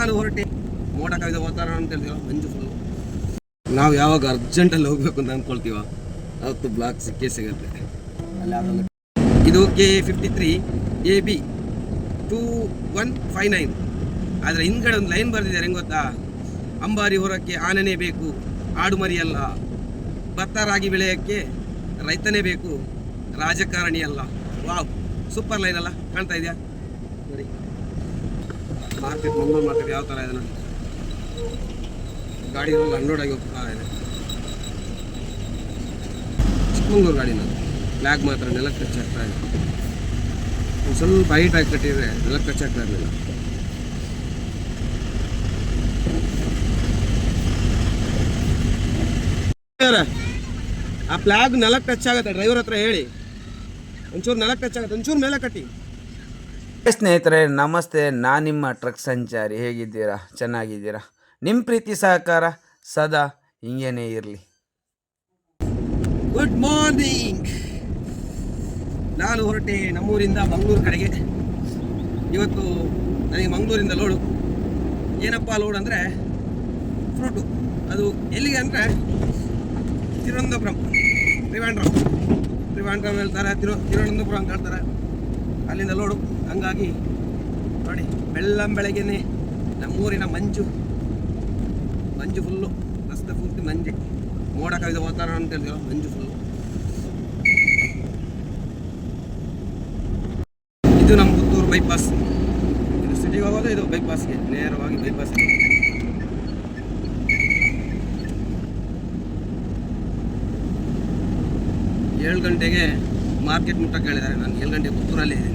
ನಾನು ಹೊರಟೆ. ಮೋಡ ಕವಿದ ವಾತಾವರಣ ಅಂತ ಹೇಳ್ತೀವ, ಮಂಜು ಫುಲ್ಲು. ನಾವು ಯಾವಾಗ ಅರ್ಜೆಂಟಲ್ಲಿ ಹೋಗ್ಬೇಕು ಅಂತ ಅಂದ್ಕೊಳ್ತೀವ ಅವತ್ತು ಬ್ಲಾಕ್ ಸಿಕ್ಕೇ ಸಿಗುತ್ತೆ. ಇದು KA53 AB 2159. ಆದರೆ ಹಿಂದ್ಗಡೆ ಒಂದು ಲೈನ್ ಬರೆದಿದ್ದಾರೆ, ಹೆಂಗೆ ಗೊತ್ತಾ? ಅಂಬಾರಿ ಹೊರಕ್ಕೆ ಆನೆನೇ ಬೇಕು, ಆಡು ಮರಿಯಲ್ಲ. ಭತ್ತ ರಾಗಿ ಬೆಳೆಯೋಕ್ಕೆ ರೈತನೇ ಬೇಕು, ರಾಜಕಾರಣಿ ಅಲ್ಲ. ವಾವ್, ಸೂಪರ್ ಲೈನ್ ಅಲ್ಲ? ಕಾಣ್ತಾ ಇದೆಯಾ ನೋಡಿ. ಮಾರ್ಕೆಟ್, ಮಂಗಳೂರು ಮಾರ್ಕೆಟ್ ಯಾವ ಥರ ಇದೆ ನೋಡಿ. ಗಾಡಿಗಳು ಅನ್ಲೋಡ್ ಆಗಿ ಹೋಗ್ತಾ ಇದೆ. ಚಿಕ್ಕಮಂಗ್ಳೂರು ಗಾಡಿನ ಫ್ಲ್ಯಾಗ್ ಮಾತ್ರ ನೆಲಕ್ಕೆ ಟಚ್ ಆಗ್ತಾ ಇದೆ. ಒಂದು ಸ್ವಲ್ಪ ಹೈಟ್ ಆಗಿ ಕಟ್ಟಿದ್ರೆ ನೆಲಕ್ಕೆ ಟಚ್ ಆಗ್ತಾ ಇರಲಿಲ್ಲ. ಆ ಫ್ಲ್ಯಾಗ್ ನೆಲಕ್ಕೆ ಟಚ್ ಆಗುತ್ತೆ, ಡ್ರೈವರ್ ಹತ್ರ ಹೇಳಿ ಒಂಚೂರು ನೆಲಕ್ಕೆ ಟಚ್ ಆಗುತ್ತೆ, ಒಂಚೂರು ಮೇಲೆ ಕಟ್ಟಿ. ಸ್ನೇಹಿತರೆ ನಮಸ್ತೆ, ನಾನು ನಿಮ್ಮ ಟ್ರಕ್ ಸಂಚಾರಿ. ಹೇಗಿದ್ದೀರಾ? ಚೆನ್ನಾಗಿದ್ದೀರಾ? ನಿಮ್ಮ ಪ್ರೀತಿ ಸಹಕಾರ ಸದಾ ಹಿಂಗೇನೇ ಇರಲಿ. Good morning. ನಾನು ಹೊರಟೆ ನಮ್ಮೂರಿಂದ ಮಂಗಳೂರು ಕಡೆಗೆ. ಇವತ್ತು ನನಗೆ ಮಂಗಳೂರಿಂದ ಲೋಡು. ಏನಪ್ಪ ಲೋಡ್ ಅಂದರೆ ಫ್ರೂಟು. ಅದು ಎಲ್ಲಿಗೆ ಅಂದರೆ ತಿರುವನಂತಪುರಂ, ತ್ರಿವಾಂಡ್ರಂ ಹೇಳ್ತಾರೆ, ತಿರುವನಂತಪುರಂ ಅಂತ ಹೇಳ್ತಾರೆ. ಅಲ್ಲಿಂದ ಲೋಡು. ಹಂಗಾಗಿ ನೋಡಿ, ಬೆಳಗ್ಗೆನೆ ನಮ್ಮೂರಿನ ಮಂಜು ಫುಲ್ಲು, ರಸ್ತೆ ಪೂರ್ತಿ ಮಂಜೆ. ಮೋಡ ಕವಿದ ವಾತಾವರಣ ಅಂತ ಹೇಳ್ತೀವ, ಮಂಜು ಫುಲ್ಲು. ಇದು ನಮ್ಮ ಪುತ್ತೂರು ಬೈಪಾಸ್. ಇದು ಸಿಟಿಗೆ ಹೋಗೋದು, ಇದು ಬೈಪಾಸ್ಗೆ, ನೇರವಾಗಿ ಬೈಪಾಸ್ಗೆ. 7 ಗಂಟೆಗೆ ಮಾರ್ಕೆಟ್ ಮುಟ್ಟಕ್ಕೆ ಹೇಳಿದ್ದಾರೆ. ನಾನು 7 ಗಂಟೆಗೆ ಪುತ್ತೂರಲ್ಲಿ ಇದ್ದೀನಿ.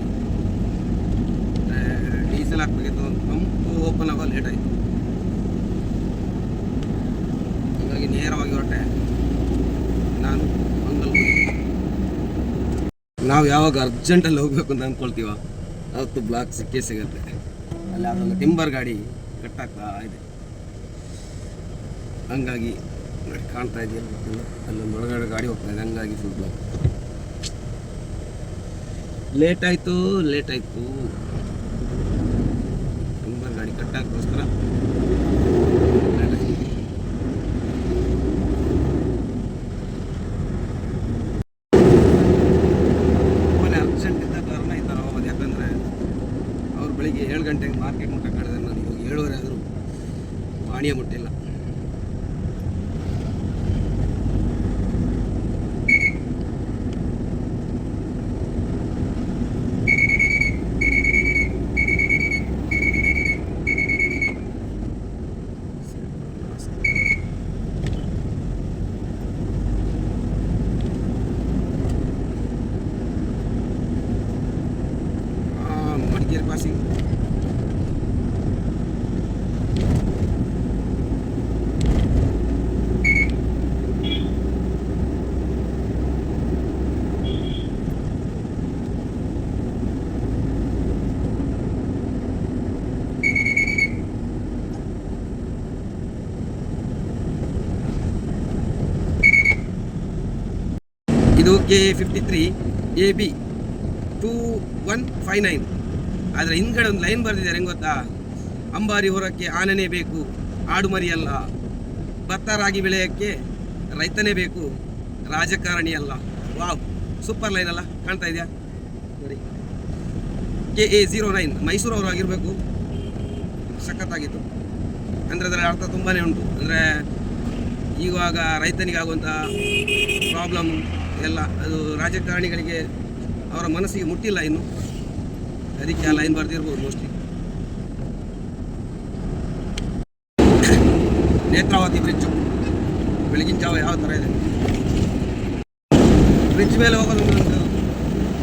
ಡೀಸೆಲ್ ಹಾಕ್ಬೇಕಿತ್ತು, ಪಂಪು ಓಪನ್ ಆಗೋ ಲೇಟ್ ಆಯಿತು. ಹೀಗಾಗಿ ನೇರವಾಗಿ ಹೊರಟೆ ನಾನು ಮಂಗಳೂರು. ನಾವು ಯಾವಾಗ ಅರ್ಜೆಂಟಲ್ಲಿ ಹೋಗ್ಬೇಕು ಅಂತ ಅಂದ್ಕೊಳ್ತೀವ ಅವತ್ತು ಬ್ಲಾಕ್ ಸಿಕ್ಕೇ ಸಿಗುತ್ತೆ. ಅಲ್ಲಿ ಅದೊಂದು ಟಿಂಬರ್ ಗಾಡಿ ಕಟ್ಟಾಗ್ತಾ ಇದೆ. ಹಂಗಾಗಿ ಕಾಣ್ತಾ ಇದೆಯಲ್ಲ, ಅಲ್ಲೊಂದು ಒಳಗಡೆ ಗಾಡಿ ಹೋಗ್ತಾ ಇದೆ. ಹಂಗಾಗಿ ಫುಲ್ ಬ್ಲಾಕ್. ಲೇಟ್ ಆಯಿತು. ಟಿಂಬರ್ ಗಾಡಿ ಕಟ್ಟಾಕೋಸ್ಕರ ಲೇಟ್ ಆಯಿತು. ತುಂಬಾ ಅರ್ಜೆಂಟ್ ಇದ್ದ ಕಾರಣ ಈ ಥರ ಹೋಗೋದು. ಯಾಕಂದರೆ ಅವ್ರು ಬೆಳಿಗ್ಗೆ 7 ಗಂಟೆಗೆ ಮಾರ್ಕೆಟ್ ಮುಟ್ಟಕ್ಕೆ ಹೇಳಿದ್ರೆ ನಾನು ಇವಾಗ 7:30 ಆದರೂ ಪಾಣಿಯ ಮುಟ್ಟಿಲ್ಲ. ಮಡಿಕೇರಿ ಪಾಸಿಂಗ್. ಇದು KA53 AB 2159. ಆದರೆ ಹಿಂದ್ಗಡೆ ಒಂದು ಲೈನ್ ಬರೆದಿದ್ದಾರೆ, ಹೆಂಗೆ ಗೊತ್ತಾ? ಅಂಬಾರಿ ಹೊರಕ್ಕೆ ಆನೆನೇ ಬೇಕು, ಆಡು ಮರಿಯಲ್ಲ. ಭತ್ತ ರಾಗಿ ಬೆಳೆಯೋಕ್ಕೆ ರೈತನೇ ಬೇಕು, ರಾಜಕಾರಣಿ ಅಲ್ಲ. ವಾವ್, ಸೂಪರ್ ಲೈನ್ ಅಲ್ಲ? ಕಾಣ್ತಾ ಇದೆಯಾ ನೋಡಿ. KA09 ಮೈಸೂರವರು ಆಗಿರಬೇಕು. ಸಖತ್ತಾಗಿತ್ತು. ಅಂದರೆ ಅದರ ಅರ್ಥ ತುಂಬಾ ಉಂಟು. ಅಂದರೆ ಇವಾಗ ರೈತನಿಗಾಗುವಂಥ ಪ್ರಾಬ್ಲಮ್ ಎಲ್ಲ ಅದು ರಾಜಕಾರಣಿಗಳಿಗೆ ಅವರ ಮನಸ್ಸಿಗೆ ಮುಟ್ಟಿಲ್ಲ ಇನ್ನು. ಅದಕ್ಕೆ ಆ ಲೈನ್ ಬರ್ದಿರ್ಬೋದು ಮೋಸ್ಟ್ಲಿ. ನೇತ್ರಾವತಿ ಬ್ರಿಡ್ಜು ಬೆಳಗಿನ ಜಾವ ಯಾವ ಥರ ಇದೆ. ಬ್ರಿಡ್ಜ್ ಮೇಲೆ ಹೋಗೋದು ಒಂದು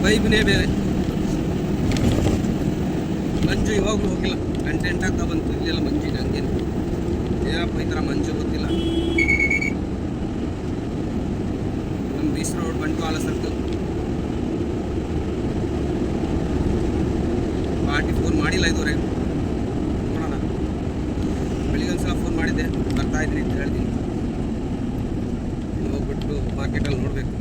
ವೈಬ್ನೇ ಬೇರೆ. ಮಂಜು ಇವಾಗಲೂ ಹೋಗಿಲ್ಲ, ಗಂಟೆ ಆಗ್ತಾ ಬಂತು. ಇಲ್ಲೆಲ್ಲ ಮಂಜು ಇದೆ. ಹಂಗೇನು ಏನಪ್ಪ ಈ ಥರ ಮಂಜು ಗೊತ್ತಿಲ್ಲ. ನಮ್ಮ beach road, Bantwal circle. Party phone ಮಾಡಿಲ್ಲ ಇದುವರೆಗೆ. ನೋಡೋಣ. ಬೆಳಿಗ್ಗೆ ಒಂದ್ಸಲ ಫೋನ್ ಮಾಡಿದ್ದೆ, ಬರ್ತಾ ಇದ್ದೀನಿ ಅಂತ ಹೇಳ್ತೀನಿ. ಹೋಗ್ಬಿಟ್ಟು ಮಾರ್ಕೆಟಲ್ಲಿ ನೋಡಬೇಕು.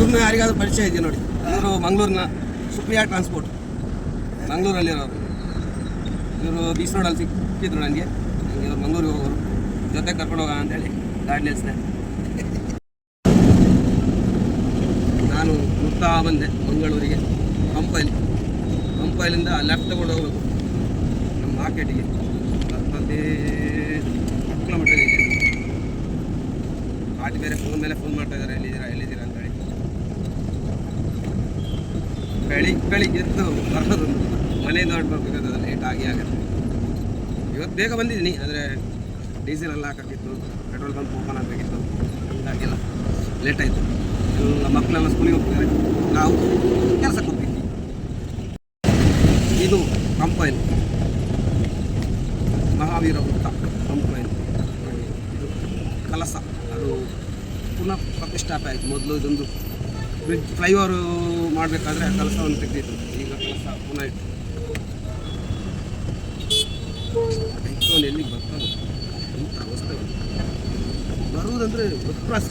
ಇವ್ರನ್ನ ಯಾರಿಗಾದ್ರೂ ಪರಿಚಯ ಇದೆಯಾ ನೋಡಿ. ಇವರು ಮಂಗಳೂರಿನ ಸುಪ್ರಿಯಾ ಟ್ರಾನ್ಸ್ಪೋರ್ಟ್, ಮಂಗಳೂರಲ್ಲಿರೋರು. ಇವರು ಬೀಚ್ ರೋಡಲ್ಲಿ ಸಿಕ್ಕಿದ್ರು ನನಗೆ ಇವ್ರು ಮಂಗಳೂರಿಗೆ ಹೋಗೋರು, ಜೊತೆ ಕರ್ಕೊಂಡು ಹೋಗೋಣ ಅಂತೇಳಿ ಗಾಡಿ ನಿಲ್ಲಿಸಿದೆ. ನಾನು ನುಗ್ತಾ ಬಂದೆ ಮಂಗಳೂರಿಗೆ. ಪಂಪೈಲಿಂದ ಲೆಫ್ಟ್ ತಗೊಂಡು ಹೋಗ್ಬೇಕು ನಮ್ಮ ಮಾರ್ಕೆಟಿಗೆ. 10 ಕಿಲೋಮೀಟರ್ ಇದೆ. ಪಾಟಿ ಬೇರೆ ಫೋನ್ ಮೇಲೆ ಫೋನ್ ಮಾಡ್ತಾ ಇದ್ದಾರೆ, ಎಲ್ಲಿದ್ದೀರಾ ಅಂತೇಳಿ. ಬೆಳಿಗ್ಗೆ ಎದ್ದು ಬರೋದು ಮನೆಯಿಂದ ಹೊರಡ್ಬೇಕಾದ್ರೆ ಲೇಟ್ ಆಗುತ್ತೆ. ಇವತ್ತು ಬೇಗ ಬಂದಿದ್ದೀನಿ, ಆದರೆ ಡೀಸೆಲ್ ಎಲ್ಲ ಹಾಕೋಕ್ಕಿತ್ತು, ಪೆಟ್ರೋಲ್ ಬಂಕ್ ಓಪನ್ ಆಗಬೇಕಿತ್ತು, ಹೀಗಾಗಿಲ್ಲ, ಲೇಟ್ ಆಯಿತು. ಎಲ್ಲ ಮಕ್ಕಳೆಲ್ಲ ಸ್ಕೂಲಿಗೆ ಹೋಗ್ತಿದ್ದಾರೆ, ನಾವು ಕೆಲಸಕ್ಕೆ ಹೋಗ್ತಿದ್ವಿ. ಇದು ಪಂಪೈಲ್, ಮಹಾವೀರ ವೃತ್ತ ಪಂಪೈಲ್. ಇದು ಕಲಸ, ಅದು ಪುನಃ ಪ್ರತಿಷ್ಠಾಪನೆ ಆಯಿತು. ಮೊದಲು ಇದೊಂದು ಬ್ರಿಡ್ಜ್ ಫ್ಲೈಓವರ್ ಮಾಡಬೇಕಾದ್ರೆ ಆ ಕಲಸವನ್ನು ತೆಗೆದಿತ್ತು, ಈಗ ಕಲಸ ಪುನಃ ಇಟ್ಟು ಎಲ್ಲಿಗೆ ಬರ್ತಾನೆ ಇಂಥ ಅವಸ್ಥೆ ಬರುವುದಂದರೆ ವಿಪ್ರಾಸ.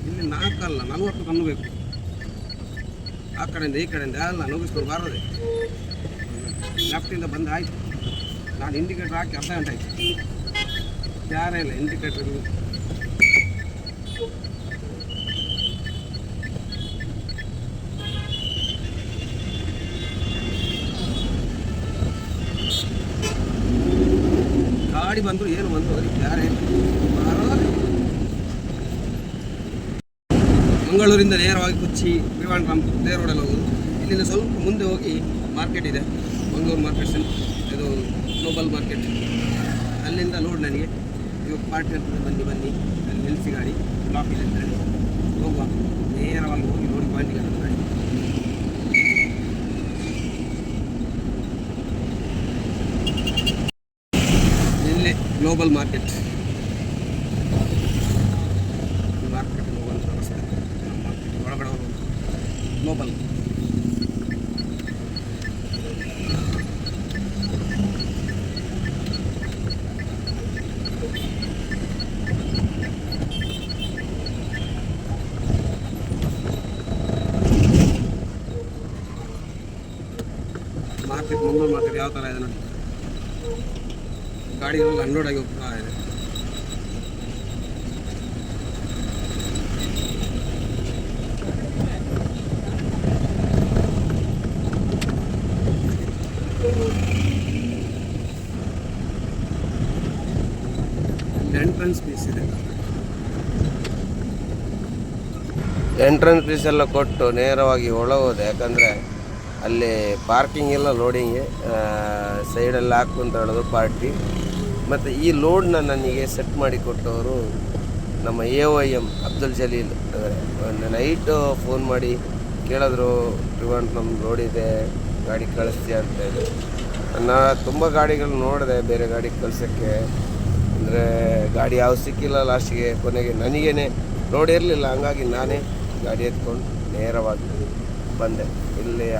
ಇಲ್ಲಿ 4 ಅಲ್ಲ 40 ಟನ್ ಬೇಕು. ಆ ಕಡೆಯಿಂದ ಈ ಕಡೆಯಿಂದ ಎಲ್ಲ ನುಗ್ಗಿಸ್ಕೊಂಡು ಬರೋದೆ. ಲೆಫ್ಟಿಂದ ಬಂದು ಆಯಿತು. ನಾನು ಇಂಡಿಕೇಟರ್ ಹಾಕಿ ಅರ್ಧ ಗಂಟೆ ಆಯಿತು, ಯಾರೇ ಇಲ್ಲ ಇಂಡಿಕೇಟರ್. ಗಾಡಿ ಬಂದರು ಏನು ಬಂದು ಅವ್ರಿಗೆ ಯಾರೇ ಬರೋದೇ. ಮಂಗಳೂರಿಂದ ನೇರವಾಗಿ ಕೊಚ್ಚಿ ತ್ರಿವೇಂದ್ರಂ ಇದೇ ರೋಡಲ್ಲಿ ಹೋಗೋದು. ಇಲ್ಲಿಂದ ಸ್ವಲ್ಪ ಮುಂದೆ ಹೋಗಿ ಮಾರ್ಕೆಟ್ ಇದೆ, ಮಂಗಳೂರು ಮಾರ್ಕೆಟ್, ಇದು ಗ್ಲೋಬಲ್ ಮಾರ್ಕೆಟ್. ಅಲ್ಲಿಂದ ಲೋಡ್ ನನಗೆ ಇವಾಗ ಪಾರ್ಟಿ ಇರ್ತದೆ, ಬನ್ನಿ ಅಲ್ಲಿ ನಿಲ್ಲಿಸಿ ಗಾಡಿ ಬ್ಲಾಕ್ ಇದೆ ಅಂತ ಹೇಳಿ ಹೋಗುವ. ನೇರವಾಗಿ ಹೋಗಿ ನೋಡಿ ಪಾಯಿಂಟಿಗೆ ನನ್ನ ಗಾಡಿ. ಇಲ್ಲೇ ಗ್ಲೋಬಲ್ ಮಾರ್ಕೆಟ್ ಹೋಗುವಂಥ ರಸ್ತೆ. ಮಾರ್ಕೆಟ್ ಒಳಗಡೆ ಹೋಗುವಂಥ ಗ್ಲೋಬಲ್. ಮಾರ್ಕೆಟ್ ಮಂಗಳೂರು ಮಾರ್ಕೆಟ್ ಯಾವ ಥರ ಇದೆ ನೋಡಿ. ಗಾಡಿಗಳೆಲ್ಲ ಅನ್ಲೋಡ್ ಆಗಿ ಹೋಗ್ತಾ ಇದೆ. ಎಂಟ್ರೆನ್ಸ್ ಫೀಸ್ ಇದೆ. ಎಂಟ್ರೆನ್ಸ್ ಫೀಸ್ ಎಲ್ಲ ಕೊಟ್ಟು ನೇರವಾಗಿ ಒಳಗೋದೆ. ಯಾಕಂದರೆ ಅಲ್ಲಿ ಪಾರ್ಕಿಂಗ್ ಎಲ್ಲ ಲೋಡಿಂಗ್ಗೆ ಸೈಡಲ್ಲಿ ಹಾಕ್ಕೊಂತ ಹೇಳೋದು ಪಾರ್ಟಿ. ಮತ್ತು ಈ ಲೋಡ್ನ ನನಗೆ ಸೆಟ್ ಮಾಡಿ ಕೊಟ್ಟವರು ನಮ್ಮ AOM ಅಬ್ದುಲ್ ಜಲೀಲ್. ಒಂದು ನೈಟು ಫೋನ್ ಮಾಡಿ ಕೇಳಿದ್ರು, ತ್ರಿವೇಂದ್ರಂ ಲೋಡ್ ಇದೆ, ಗಾಡಿ ಕಳಿಸ್ತೀಯ ಅಂತೇಳಿ. ನಾನು ತುಂಬ ಗಾಡಿಗಳು ನೋಡಿದೆ ಬೇರೆ ಗಾಡಿ ಕಳ್ಸೋಕ್ಕೆ, ಅಂದರೆ ಗಾಡಿ ಯಾವ ಸಿಕ್ಕಿಲ್ಲ. ಲಾಸ್ಟಿಗೆ ಕೊನೆಗೆ ನನಗೇನೆ ಲೋಡ್ ಇರಲಿಲ್ಲ, ಹಂಗಾಗಿ ನಾನೇ ಗಾಡಿ ಎತ್ಕೊಂಡು ನೇರವಾಗಿ ಬಂದೆ. ಇಲ್ಲಿ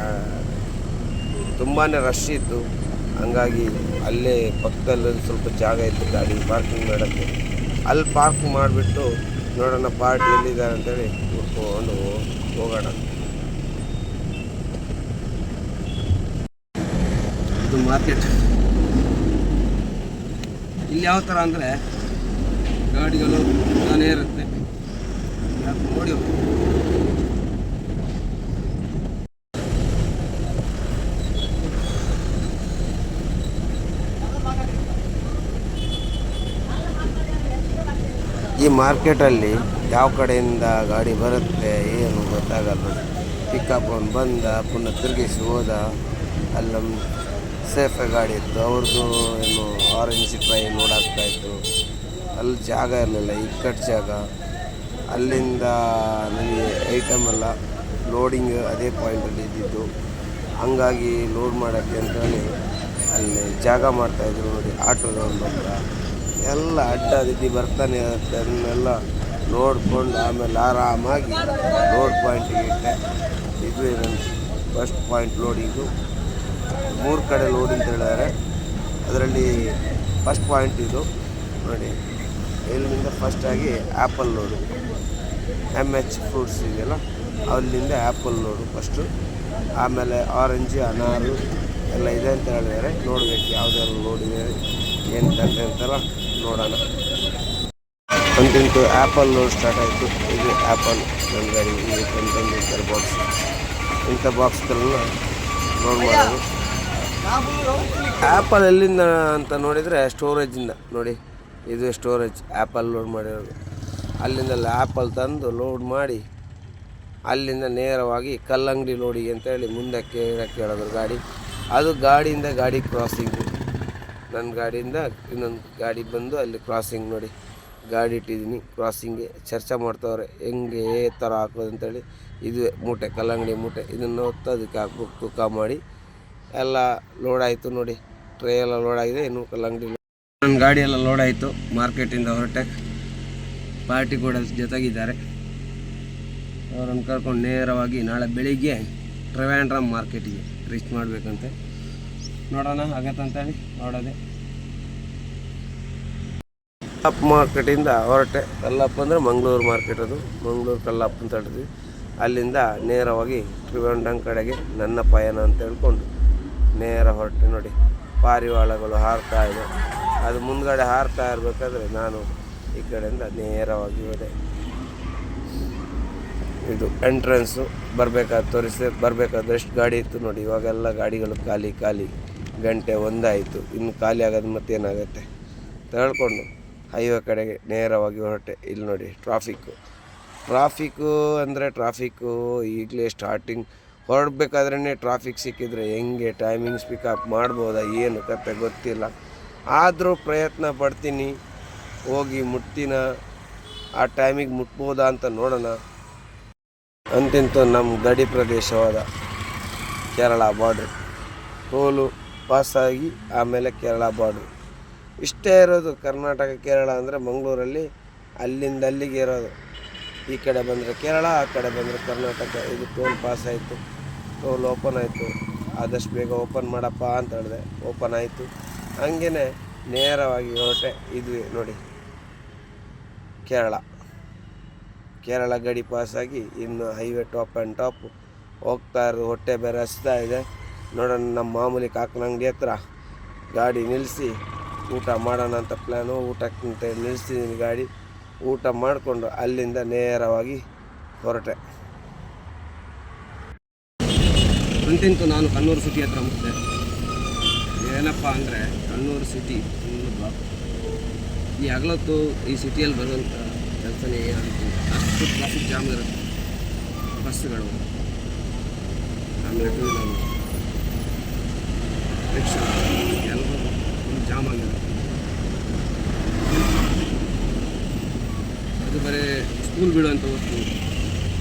ತುಂಬಾ ರಶ್ ಇತ್ತು, ಹಂಗಾಗಿ ಅಲ್ಲೇ ಪಕ್ಕದಲ್ಲಿ ಸ್ವಲ್ಪ ಜಾಗ ಇತ್ತು ಗಾಡಿ ಪಾರ್ಕಿಂಗ್ ಮಾಡೋಕ್ಕೆ. ಅಲ್ಲಿ ಪಾರ್ಕ್ ಮಾಡಿಬಿಟ್ಟು ನೋಡೋಣ ಪಾರ್ಟಿ ಎಲ್ಲಿದ್ದಾರೆ ಅಂತೇಳಿ ಹುಡ್ಕೊಂಡು ಹೋಗೋಣ. ಇದು ಮಾರ್ಕೆಟ್. ಇಲ್ಲಿ ಯಾವ ಥರ ಅಂದರೆ ಗಾಡಿಗಳು ನಾನೇ ಇರುತ್ತೆ, ನೋಡಿ ಹೋಗಿ. ಈ ಮಾರ್ಕೆಟಲ್ಲಿ ಯಾವ ಕಡೆಯಿಂದ ಗಾಡಿ ಬರುತ್ತೆ ಏನು ಗೊತ್ತಾಗಲ್ಲ. ಪಿಕಪ್ ಒಂದು ಬಂದ ಪುನಃ ತಿರುಗಿಸಿ ಹೋದ. ಅಲ್ಲಿ ನಮ್ಮ ಸೇಫೆ ಗಾಡಿ ಇತ್ತು, ಅವ್ರದ್ದು ಏನು ಆರೆಂಜ್ ಟ್ರೈ ನೋಡಾಕ್ತಾಯಿತ್ತು. ಅಲ್ಲಿ ಜಾಗ ಇರಲಿಲ್ಲ, ಇಕ್ಕಟ್ಟು ಜಾಗ. ಅಲ್ಲಿಂದ ನನಗೆ ಐಟಮ್ ಎಲ್ಲ ಲೋಡಿಂಗ್ ಅದೇ ಪಾಯಿಂಟಲ್ಲಿ ಇದ್ದಿದ್ದು, ಹಂಗಾಗಿ ಲೋಡ್ ಮಾಡೋಕ್ಕೆ ಅಂತೇಳಿ ಅಲ್ಲಿ ಜಾಗ ಮಾಡ್ತಾಯಿದ್ರು ನೋಡಿ. ಆಟೋದವ್ರು ಬಂದ ಎಲ್ಲ ಅಡ್ಡ ದಿದ್ದಿ ಬರ್ತಾನೆ ಇರುತ್ತೆ, ಅದನ್ನೆಲ್ಲ ನೋಡಿಕೊಂಡು ಆಮೇಲೆ ಆರಾಮಾಗಿ ಲೋಡ್ ಪಾಯಿಂಟಿಗೆ ಇಟ್ಟೆ. ಇದು ನನ್ನ ಫಸ್ಟ್ ಪಾಯಿಂಟ್ ಲೋಡಿಂಗು. 3 ಕಡೆ ಲೋಡ್ ಅಂತ ಹೇಳಿದ್ದಾರೆ, ಅದರಲ್ಲಿ ಫಸ್ಟ್ ಪಾಯಿಂಟ್ ಇದು ನೋಡಿ. ಇಲ್ಲಿಂದ ಫಸ್ಟಾಗಿ ಆ್ಯಪಲ್ ಲೋಡು, MH ಫ್ರೂಟ್ಸ್ ಇದೆಯಲ್ಲ ಅಲ್ಲಿಂದ ಆ್ಯಪಲ್ ಲೋಡು ಫಸ್ಟು, ಆಮೇಲೆ ಆರೆಂಜು, ಅನಾರು ಎಲ್ಲ ಇದೆ ಅಂತ ಹೇಳಿದ್ದಾರೆ. ನೋಡಬೇಕು ಯಾವುದೆಲ್ಲ ಲೋಡ್ ಇದೆ, ಏನು ಕತೆ ಅಂತೆಲ್ಲ ನೋಡೋಣ. ಅಂತಂತೂ ಆ್ಯಪಲ್ ಲೋಡ್ ಸ್ಟಾರ್ಟ್ ಆಯಿತು. ಇದು ಆ್ಯಪಲ್ ನನ್ನ ಗಾಡಿ ತಂದಿರ್ತಾರೆ ಬಾಕ್ಸ್. ಇಂಥ ಬಾಕ್ಸ್ಗಳನ್ನ ಲೋಡ್ ಮಾಡೋದು. ಆ್ಯಪಲ್ ಎಲ್ಲಿಂದ ಅಂತ ನೋಡಿದರೆ ಸ್ಟೋರೇಜಿಂದ ನೋಡಿ, ಇದು ಸ್ಟೋರೇಜ್ ಆ್ಯಪಲ್ ಲೋಡ್ ಮಾಡಿರೋದು. ಅಲ್ಲಿಂದ ಆ್ಯಪಲ್ ತಂದು ಲೋಡ್ ಮಾಡಿ ಅಲ್ಲಿಂದ ನೇರವಾಗಿ ಕಲ್ಲಂಗಡಿ ಲೋಡಿಗೆ ಅಂತೇಳಿ ಮುಂದಕ್ಕೆ ಹೇಳೋದು ಗಾಡಿ. ಅದು ಗಾಡಿಯಿಂದ ಗಾಡಿ ಕ್ರಾಸಿಂಗು, ನನ್ನ ಗಾಡಿಯಿಂದ ಇನ್ನೊಂದು ಗಾಡಿ ಬಂದು ಅಲ್ಲಿ ಕ್ರಾಸಿಂಗ್ ನೋಡಿ, ಗಾಡಿ ಇಟ್ಟಿದ್ದೀನಿ ಕ್ರಾಸಿಂಗ್ಗೆ. ಚರ್ಚೆ ಮಾಡ್ತವ್ರೆ ಹೆಂಗೆ ಥರ ಹಾಕೋದು ಅಂತೇಳಿ. ಇದು ಮೂಟೆ, ಕಲ್ಲಂಗಡಿ ಮೂಟೆ, ಇದನ್ನು ಹೊತ್ತು ಅದಕ್ಕೆ ಹಾಕ್ಬೇಕು, ತೂಕ ಮಾಡಿ ಎಲ್ಲ ಲೋಡ್ ಆಯಿತು ನೋಡಿ. ಟ್ರೇ ಎಲ್ಲ ಲೋಡ್ ಆಗಿದೆ, ಇನ್ನು ಕಲ್ಲಂಗಡಿ ನನ್ನ ಗಾಡಿ ಎಲ್ಲ ಲೋಡ್ ಆಯಿತು. ಮಾರ್ಕೆಟಿಂದ ಹೊರಟೆ, ಪಾರ್ಟಿ ಕೂಡ ಜೊತೆಗಿದ್ದಾರೆ. ಅವರನ್ನು ಕರ್ಕೊಂಡು ನೇರವಾಗಿ ನಾಳೆ ಬೆಳಿಗ್ಗೆ ಟ್ರಿವಾಂಡ್ರಮ್ ಮಾರ್ಕೆಟಿಗೆ ರೀಚ್ ಮಾಡಬೇಕಂತೆ. ನೋಡೋಣ ಆಗತ್ತಂತೇಳಿ ನೋಡೋದೆ. ಕಲ್ಲಪ್ಪ ಮಾರ್ಕೆಟಿಂದ ಹೊರಟೆ. ಕಲ್ಲಪ್ಪ ಅಂದರೆ ಮಂಗಳೂರು ಮಾರ್ಕೆಟ್, ಅದು ಮಂಗಳೂರು ಕಲ್ಲಪ್ಪ ಅಂತ ಹೇಳಿದ್ವಿ. ಅಲ್ಲಿಂದ ನೇರವಾಗಿ ಟ್ರಿವಾಂಡ್ರಮ್ ಕಡೆಗೆ ನನ್ನ ಪಯಣ ಅಂತ ಹೇಳ್ಕೊಂಡು ನೇರ ಹೊರಟೆ ನೋಡಿ. ಪಾರಿವಾಳಗಳು ಹಾರ್ತಾ ಇದೆ, ಅದು ಮುಂದ್ಗಡೆ ಹಾರ್ತಾ ಇರಬೇಕಾದ್ರೆ ನಾನು ಈ ಕಡೆಯಿಂದ ನೇರವಾಗಿ ಹೋದೆ. ಇದು ಎಂಟ್ರೆನ್ಸು. ಬರಬೇಕಾದ ಬರಬೇಕಾದ್ರೆ ಎಷ್ಟು ಗಾಡಿ ಇತ್ತು ನೋಡಿ. ಇವಾಗೆಲ್ಲ ಗಾಡಿಗಳು ಖಾಲಿ ಖಾಲಿ. ಗಂಟೆ ಒಂದಾಯಿತು, ಇನ್ನು ಖಾಲಿ ಆಗೋದು ಮತ್ತೇನಾಗುತ್ತೆ ಅಂತ ಹೇಳ್ಕೊಂಡು ಹೈವೇ ಕಡೆಗೆ ನೇರವಾಗಿ ಹೊರಟೆ. ಇಲ್ಲಿ ನೋಡಿ ಟ್ರಾಫಿಕ್ಕು ಅಂದರೆ ಟ್ರಾಫಿಕ್ಕು ಈಗಲೇ ಸ್ಟಾರ್ಟಿಂಗ್. ಹೊರಡಬೇಕಾದ್ರೇ ಟ್ರಾಫಿಕ್ ಸಿಕ್ಕಿದರೆ ಹೆಂಗೆ ಟೈಮಿಂಗ್ಸ್ ಪಿಕಪ್ ಮಾಡ್ಬೋದಾ ಏನು ಕತೆ ಗೊತ್ತಿಲ್ಲ. ಆದರೂ ಪ್ರಯತ್ನ ಪಡ್ತೀನಿ, ಹೋಗಿ ಮುಟ್ತೀನ, ಆ ಟೈಮಿಗೆ ಮುಟ್ಬೋದಾ ಅಂತ ನೋಡೋಣ. ಅಂತಿಂತೂ ನಮ್ಮ ಗಡಿ ಪ್ರದೇಶವಾದ ಕೇರಳ ಬಾರ್ಡ್ರ್ ಟೋಲು ಪಾಸಾಗಿ ಆಮೇಲೆ ಕೇರಳ ಬಾರ್ಡ್ರು ಇಷ್ಟೇ ಇರೋದು. ಕರ್ನಾಟಕ ಕೇರಳ ಅಂದರೆ ಮಂಗಳೂರಲ್ಲಿ ಅಲ್ಲಿಂದ ಅಲ್ಲಿಗೆ ಇರೋದು. ಈ ಕಡೆ ಬಂದರೆ ಕೇರಳ, ಆ ಕಡೆ ಬಂದರೆ ಕರ್ನಾಟಕ. ಇದು ಟೋಲ್ ಪಾಸ್ ಆಯಿತು, ಟೋಲ್ ಓಪನ್ ಆಯಿತು. ಆದಷ್ಟು ಬೇಗ ಓಪನ್ ಮಾಡಪ್ಪ ಅಂತ ಹೇಳಿದೆ, ಓಪನ್ ಆಯಿತು. ಹಂಗೇ ನೇರವಾಗಿ ಹೊರಟೆ. ಇದು ನೋಡಿ ಕೇರಳ ಗಡಿ ಪಾಸಾಗಿ ಇನ್ನು ಹೈವೇ ಟಾಪ್ ಆ್ಯಂಡ್ ಟಾಪ್ ಹೋಗ್ತಾ ಇರೋದು. ಹೊಟ್ಟೆ ಬೇರೆ ಹಸ್ತಾ ಇದೆ. ನೋಡೋಣ, ನಮ್ಮ ಮಾಮೂಲಿ ಕಾಕನಂಗಡಿ ಹತ್ರ ಗಾಡಿ ನಿಲ್ಲಿಸಿ ಊಟ ಮಾಡೋಣ ಅಂತ ಪ್ಲ್ಯಾನು. ಊಟಕ್ಕಿಂತ ನಿಲ್ಲಿಸ್ತಿದ್ದೀನಿ ಗಾಡಿ. ಊಟ ಮಾಡಿಕೊಂಡು ಅಲ್ಲಿಂದ ನೇರವಾಗಿ ಹೊರಟೆ. ಅಂತಿಂತೂ ನಾನು ಕಣ್ಣೂರು ಸಿಟಿ ಹತ್ರ ಮುಟ್ಟಿದೆ. ಏನಪ್ಪ ಅಂದರೆ ಕಣ್ಣೂರು ಸಿಟಿ ಫುಲ್ ಬ್ಲಾಕ್. ಈ ಹಗಲೊತ್ತು ಈ ಸಿಟಿಯಲ್ಲಿ ಬರುವಂಥ ಕೆಲಸನೇ ಅಂತೀನಿ. ಅಷ್ಟು ಟ್ರಾಫಿಕ್ ಜಾಮ್ ಇರುತ್ತೆ. ಬಸ್ಸುಗಳು, ಆಮೇಲೆ ಟೂ ವೀಲರ್, ರಿಕ್ಷಾ ಎಲ್ಲರೂ ಫುಲ್ ಜಾಮ್ ಆಗಿರುತ್ತೆ. ಅದು ಬರೀ ಸ್ಕೂಲ್ ಬಿಡುವಂಥ ವಸ್ತು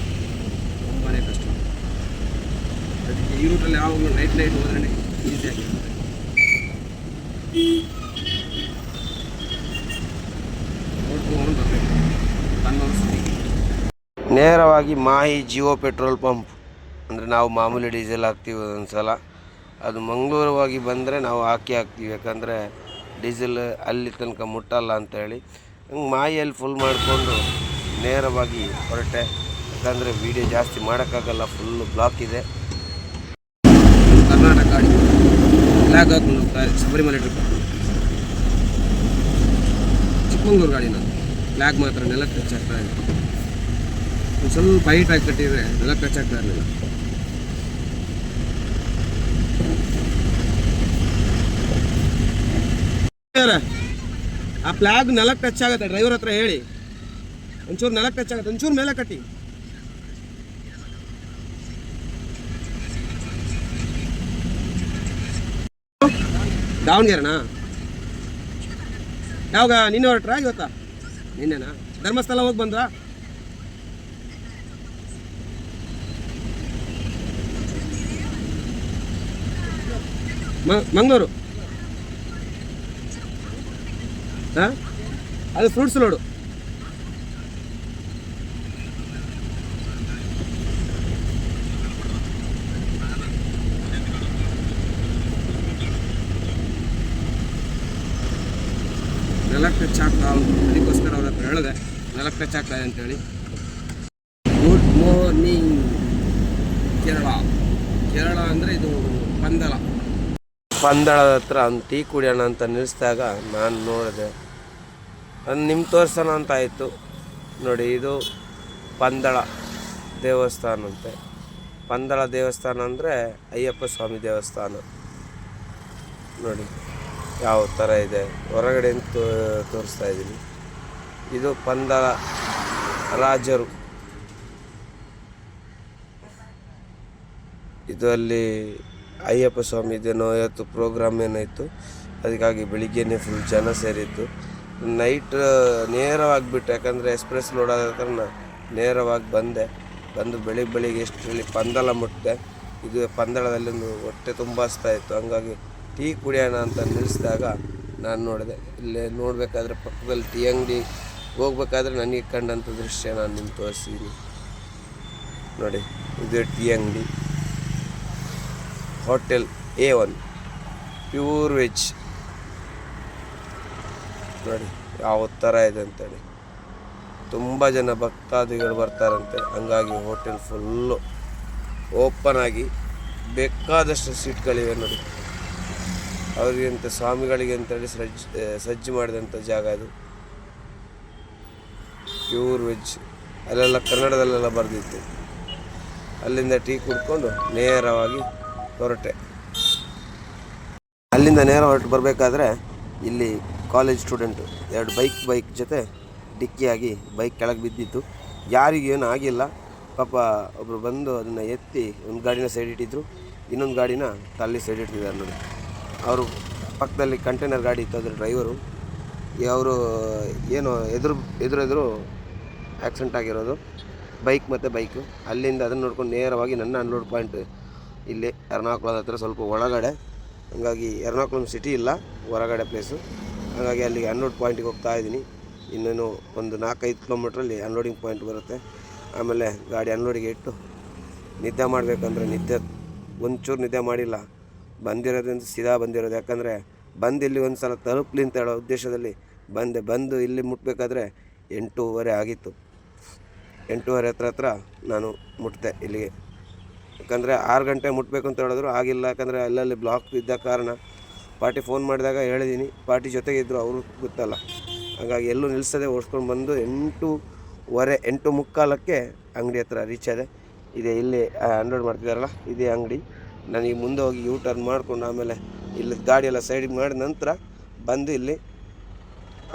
ತುಂಬಾ ಕಷ್ಟ. ಅದಕ್ಕೆ ಈ ರೂಟಲ್ಲಿ ಯಾವಾಗಲೂ ನೈಟ್ ಹೋದ್ರೆ ಈಸಿಯಾಗಿರುತ್ತೆ. ನೋಡ್ಕೊಂಡು ಬರಬೇಕು ಕಣ್ಣೂರು ಸಿಟಿ. ನೇರವಾಗಿ ಮಾಹಿ ಜಿಯೋ ಪೆಟ್ರೋಲ್ ಪಂಪ್ ಅಂದರೆ ನಾವು ಮಾಮೂಲಿ ಡೀಸೆಲ್ ಹಾಕ್ತೀವಿ ಒಂದು ಸಲ. ಅದು ಮಂಗಳೂರವಾಗಿ ಬಂದರೆ ನಾವು ಹಾಕ್ತೀವಿ, ಯಾಕಂದರೆ ಡೀಸೆಲ್ ಅಲ್ಲಿ ತನಕ ಮುಟ್ಟಲ್ಲ ಅಂತೇಳಿ. ಹಂಗೆ ಮಾಹಿಯಲ್ಲಿ ಫುಲ್ ಮಾಡಿಕೊಂಡು ನೇರವಾಗಿ ಹೊರಟೆ. ಯಾಕಂದರೆ ವೀಡಿಯೋ ಜಾಸ್ತಿ ಮಾಡೋಕ್ಕಾಗಲ್ಲ, ಫುಲ್ಲು ಬ್ಲಾಕ್ ಇದೆ. ಕರ್ನಾಟಕ ಗಾಡಿ ಫ್ಲ್ಯಾಗ್ ಹಾಕೊಂಡು ಹೋಗ್ತಾರೆ ಶಬರಿಮಲೆ ಟ್ರಿಪ್. ಚಿಕ್ಕಮಂಗ್ಳೂರು ಗಾಡಿನ ಫ್ಲ್ಯಾಗ್ ಮಾತ್ರ ನೆಲಕ್ಕೆ ಟಚ್ ಆಗ್ತಾ ಇದೆ. ಒಂದು ಸ್ವಲ್ಪ ಹೈಟಾಗಿ ಕಟ್ಟಿದರೆ ನೆಲಕ್ಕೆ ಟಚ್ ಆಗ್ತಾ ಇರಲಿಲ್ಲ. ಆ ಫ್ಲ್ಯಾಗ್ ನೆಲಕ್ಕೆ ಟಚ್ ಆಗುತ್ತೆ. ಡ್ರೈವರ್ ಹತ್ರ ಹೇಳಿ ಒಂಚೂರು ನೆಲಕ್ಕೆ ಟಚ್ ಆಗುತ್ತೆ, ಒಂಚೂರು ಮೇಲೆ ಕಟ್ಟಿ. ದಾವಣಗೆರೆನಾ? ಯಾವಾಗ ನಿನ್ನೆ ಹೊರಟ್ರಾ ಇವತ್ತಾ? ನಿನ್ನೆನಾ? ಧರ್ಮಸ್ಥಳ ಹೋಗಿ ಬಂದ್ರಾ? ಮಂಗಳೂರು. ಹಾಂ, ಅದು ಫ್ರೂಟ್ಸ್ ಲೋಡು. ನೆಲಕ್ಕೆ ಟಚ್ ಆಗ್ತಾ ಉಂಟು. ಅದಕ್ಕೋಸ್ಕರ ಅವ್ರ ಹತ್ರ ಹೇಳಿದೆ 4 ಟಚ್ ಆಗ್ತಾ ಇದೆ ಅಂತೇಳಿ. ಗುಡ್ ಮಾರ್ನಿಂಗ್ ಕೇರಳ ಅಂದರೆ ಇದು ಪಂದಳದ ಹತ್ರ ಒಂದು ಟೀ ಕುಡಿಯೋಣ ಅಂತ ನಿಲ್ಲಿಸಿದಾಗ ನಾನು ನೋಡಿದೆ, ಅದು ನಿಮ್ಗೆ ತೋರಿಸೋಣ ಅಂತ ಆಯಿತು. ನೋಡಿ, ಇದು ಪಂದಳ ದೇವಸ್ಥಾನ ಅಂತೆ. ಪಂದಳ ದೇವಸ್ಥಾನ ಅಂದರೆ ಅಯ್ಯಪ್ಪ ಸ್ವಾಮಿ ದೇವಸ್ಥಾನ. ನೋಡಿ ಯಾವ ಥರ ಇದೆ, ಹೊರಗಡೆ ತೋರಿಸ್ತಾ ಇದ್ದೀನಿ. ಇದು ಪಂದಳ ರಾಜರು. ಇದು ಅಲ್ಲಿ ಅಯ್ಯಪ್ಪ ಸ್ವಾಮಿದೇನೋ ಇವತ್ತು ಪ್ರೋಗ್ರಾಮ್ ಏನಾಯಿತು, ಅದಕ್ಕಾಗಿ ಬೆಳಿಗ್ಗೆನೇ ಫುಲ್ ಜನ ಸೇರಿತ್ತು. ನೈಟ್ ನೇರವಾಗಿ ಬಿಟ್ಟು, ಯಾಕಂದರೆ ಎಕ್ಸ್ಪ್ರೆಸ್ ಲೋಡ್ ಆದ ಕಾರಣ ನೇರವಾಗಿ ಬಂದು ಬೆಳಿಗ್ಗೆ ಎಷ್ಟರಲ್ಲಿ ಪಂದಳ ಮುಟ್ಟಿದೆ. ಇದು ಪಂದಳದಲ್ಲಿ ಒಂದು ಹೊಟ್ಟೆ ತುಂಬಿಸ್ತಾ ಇತ್ತು. ಹಂಗಾಗಿ ಟೀ ಕುಡಿಯೋಣ ಅಂತ ನಿಲ್ಲಿಸಿದಾಗ ನಾನು ನೋಡಿದೆ, ಇಲ್ಲೇ ನೋಡಬೇಕಾದ್ರೆ ಪಕ್ಕದಲ್ಲಿ ಟೀ ಅಂಗಡಿ ಹೋಗ್ಬೇಕಾದ್ರೆ ನನಗೆ ಕಂಡಂಥ ದೃಶ್ಯ ನಾನು ನಿಮ್ಗೆ ತೋರಿಸಿದ್ದೀನಿ. ನೋಡಿ, ಇದು ಟೀ ಅಂಗಡಿ, ಹೋಟೆಲ್ A1 ಪ್ಯೂರ್ ವೆಜ್. ನೋಡಿ ಯಾವ ಥರ ಇದೆ ಅಂತೇಳಿ. ತುಂಬ ಜನ ಭಕ್ತಾದಿಗಳು ಬರ್ತಾರಂತೆ. ಹಂಗಾಗಿ ಹೋಟೆಲ್ ಫುಲ್ಲು ಓಪನ್ ಆಗಿ ಬೇಕಾದಷ್ಟು ಸೀಟ್ಗಳಿವೆ. ನೋಡಿ, ಅವರಿಗಂತ ಸ್ವಾಮಿಗಳಿಗೆ ಅಂತೇಳಿ ಸಜ್ಜು ಮಾಡಿದಂಥ ಜಾಗ ಇದು. Pure veg. ಅಲ್ಲೆಲ್ಲ ಕನ್ನಡದಲ್ಲೆಲ್ಲ ಬರೆದಿತ್ತು. ಅಲ್ಲಿಂದ ಟೀ ಕುಡ್ಕೊಂಡು ನೇರವಾಗಿ ಹೊರಟೆ. ಅಲ್ಲಿಂದ ನೇರ ಹೊರಟು ಬರಬೇಕಾದ್ರೆ ಇಲ್ಲಿ ಕಾಲೇಜ್ ಸ್ಟೂಡೆಂಟು 2 ಬೈಕ್ ಜೊತೆ ಡಿಕ್ಕಿಯಾಗಿ ಬೈಕ್ ಕೆಳಗೆ ಬಿದ್ದಿತ್ತು. ಯಾರಿಗೇನು ಆಗಿಲ್ಲ. ಪಾಪ ಒಬ್ಬರು ಬಂದು ಅದನ್ನು ಎತ್ತಿ ಒಂದು ಗಾಡಿನ ಸೈಡ್ ಇಟ್ಟಿದ್ರು, ಇನ್ನೊಂದು ಗಾಡಿನ ತಳ್ಳಿ ಸೈಡ್ ಇಡ್ತಿದ್ದಾರೆ. ನೋಡಿ, ಅವರು ಪಕ್ಕದಲ್ಲಿ ಕಂಟೈನರ್ ಗಾಡಿ ಇತ್ತು, ಅದ್ರ ಡ್ರೈವರು. ಅವರು ಏನೋ ಎದುರು ಆಕ್ಸಿಡೆಂಟ್ ಆಗಿರೋದು, ಬೈಕ್ ಮತ್ತು ಬೈಕು. ಅಲ್ಲಿಂದ ಅದನ್ನು ನೋಡ್ಕೊಂಡು ನೇರವಾಗಿ ನನ್ನ ಅನ್ಲೋಡ್ ಪಾಯಿಂಟ್ ಇಲ್ಲಿ ಎರ್ನಾಕುಳದ ಹತ್ರ ಸ್ವಲ್ಪ ಒಳಗಡೆ. ಹಾಗಾಗಿ ಎರ್ನಾಕುಳಂ ಸಿಟಿ ಇಲ್ಲ, ಹೊರಗಡೆ ಪ್ಲೇಸು. ಹಾಗಾಗಿ ಅಲ್ಲಿಗೆ ಅನ್ಲೋಡ್ ಪಾಯಿಂಟಿಗೆ ಹೋಗ್ತಾ ಇದ್ದೀನಿ. ಇನ್ನೇನು ಒಂದು 4-5 ಕಿಲೋಮೀಟ್ರಲ್ಲಿ ಅನ್ಲೋಡಿಂಗ್ ಪಾಯಿಂಟ್ ಬರುತ್ತೆ. ಆಮೇಲೆ ಗಾಡಿ ಅನ್ಲೋಡಿಗೆ ಇಟ್ಟು ನಿದ್ದೆ ಮಾಡಬೇಕಂದ್ರೆ ಒಂಚೂರು ನಿದ್ದೆ ಮಾಡಿಲ್ಲ. ಬಂದಿರೋದ್ರಿಂದ ಸೀದಾ ಬಂದಿರೋದು. ಯಾಕಂದರೆ ಇಲ್ಲಿ ಒಂದು ಸಲ ತಲುಪಲಿ ಅಂತ ಹೇಳೋ ಉದ್ದೇಶದಲ್ಲಿ ಬಂದು ಇಲ್ಲಿ ಮುಟ್ಟಬೇಕಾದ್ರೆ 8:30 ಆಗಿತ್ತು. 8:30 ಹತ್ರ ನಾನು ಮುಟ್ಟಿದೆ ಇಲ್ಲಿಗೆ. ಯಾಕಂದರೆ 6 ಗಂಟೆ ಮುಟ್ಟಬೇಕು ಅಂತ ಹೇಳಿದ್ರು, ಆಗಿಲ್ಲ. ಯಾಕಂದರೆ ಅಲ್ಲಲ್ಲಿ ಬ್ಲಾಕ್ ಇದ್ದ ಕಾರಣ ಪಾರ್ಟಿ ಫೋನ್ ಮಾಡಿದಾಗ ಹೇಳಿದ್ದೀನಿ, ಪಾರ್ಟಿ ಜೊತೆಗೆ ಇದ್ದರು, ಅವರು ಗೊತ್ತಲ್ಲ. ಹಾಗಾಗಿ ಎಲ್ಲೂ ನಿಲ್ಲಿಸದೆ ಓಡಿಸ್ಕೊಂಡು ಬಂದು 8:15ಕ್ಕೆ ಅಂಗಡಿ ಹತ್ರ ರೀಚ್ ಆದೆ. ಇದೆ ಇಲ್ಲಿ ಅನ್ಲೋಡ್ ಮಾಡ್ತಿದ್ದಾರಲ್ಲ, ಇದೇ ಅಂಗಡಿ. ನನಗೆ ಮುಂದೆ ಹೋಗಿ ಯೂ ಟರ್ನ್ ಮಾಡಿಕೊಂಡು ಆಮೇಲೆ ಇಲ್ಲಿ ಗಾಡಿ ಎಲ್ಲ ಸೈಡಿಗೆ ಮಾಡಿದ ನಂತರ ಬಂದು ಇಲ್ಲಿ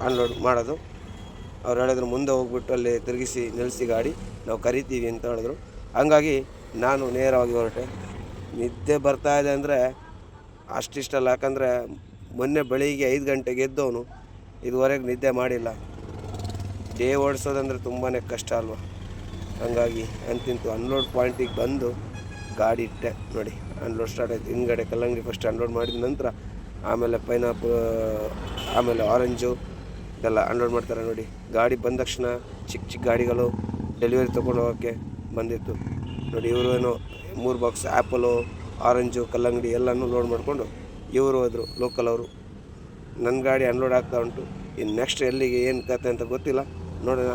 ಅನ್ಲೋಡ್ ಮಾಡೋದು. ಅವ್ರು ಹೇಳಿದ್ರು ಮುಂದೆ ಹೋಗ್ಬಿಟ್ಟು ಅಲ್ಲಿ ತಿರುಗಿಸಿ ನಿಲ್ಲಿಸಿ ಗಾಡಿ ನಾವು ಕರಿತೀವಿ ಅಂತ ಹೇಳಿದ್ರು. ಹಂಗಾಗಿ ನಾನು ನೇರವಾಗಿ ಹೊರಟೆ. ನಿದ್ದೆ ಬರ್ತಾಯಿದೆ ಅಂದರೆ ಅಷ್ಟಿಷ್ಟಲ್ಲ. ಯಾಕಂದರೆ ಮೊನ್ನೆ ಬೆಳಿಗ್ಗೆ 5 ಗಂಟೆಗೆ ಎದ್ದವನು, ಇದುವರೆಗೆ ನಿದ್ದೆ ಮಾಡಿಲ್ಲ. ಡೇ ಓಡಿಸೋದಂದರೆ ತುಂಬಾ ಕಷ್ಟ ಅಲ್ವ. ಹಾಗಾಗಿ ಅಂತಿಂತು ಅನ್ಲೋಡ್ ಪಾಯಿಂಟಿಗೆ ಬಂದು ಗಾಡಿ ಇಟ್ಟೆ. ನೋಡಿ, ಅನ್ಲೋಡ್ ಸ್ಟಾರ್ಟ್ ಆಯಿತು. ಹಿಂದ್ಗಡೆ ಕಲ್ಲಂಗಡಿ ಫಸ್ಟ್ ಅನ್ಲೋಡ್ ಮಾಡಿದ ನಂತರ ಆಮೇಲೆ ಪೈನಾಪಲ್, ಆಮೇಲೆ ಆರೆಂಜು ಇದೆಲ್ಲ ಅನ್ಲೋಡ್ ಮಾಡ್ತಾರೆ. ನೋಡಿ, ಗಾಡಿ ಬಂದ ತಕ್ಷಣ ಚಿಕ್ಕ ಗಾಡಿಗಳು ಡೆಲಿವರಿ ತೊಗೊಂಡು ಹೋಗೋಕ್ಕೆ ಬಂದಿತ್ತು. ನೋಡಿ, ಇವರು ಏನೋ 3 ಬಾಕ್ಸ್ ಆ್ಯಪಲು, ಆರೆಂಜು, ಕಲ್ಲಂಗಡಿ ಎಲ್ಲನೂ ಲೋಡ್ ಮಾಡಿಕೊಂಡು ಇವರು ಹೋದರು, ಲೋಕಲ್ ಅವರು. ನನ್ನ ಗಾಡಿ ಅನ್ಲೋಡ್ ಆಗ್ತಾ ಉಂಟು. ಇನ್ನು ನೆಕ್ಸ್ಟ್ ಎಲ್ಲಿಗೆ ಏನು ಕತೆ ಅಂತ ಗೊತ್ತಿಲ್ಲ, ನೋಡೋಣ.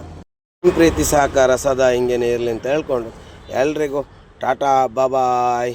ಪ್ರೀತಿ ಸಹಕಾರ ಸದಾ ಹಿಂಗೇನೆ ಇರಲಿ ಅಂತ ಹೇಳ್ಕೊಂಡು ಎಲ್ರಿಗೂ ಟಾಟಾ ಬಾಯ್.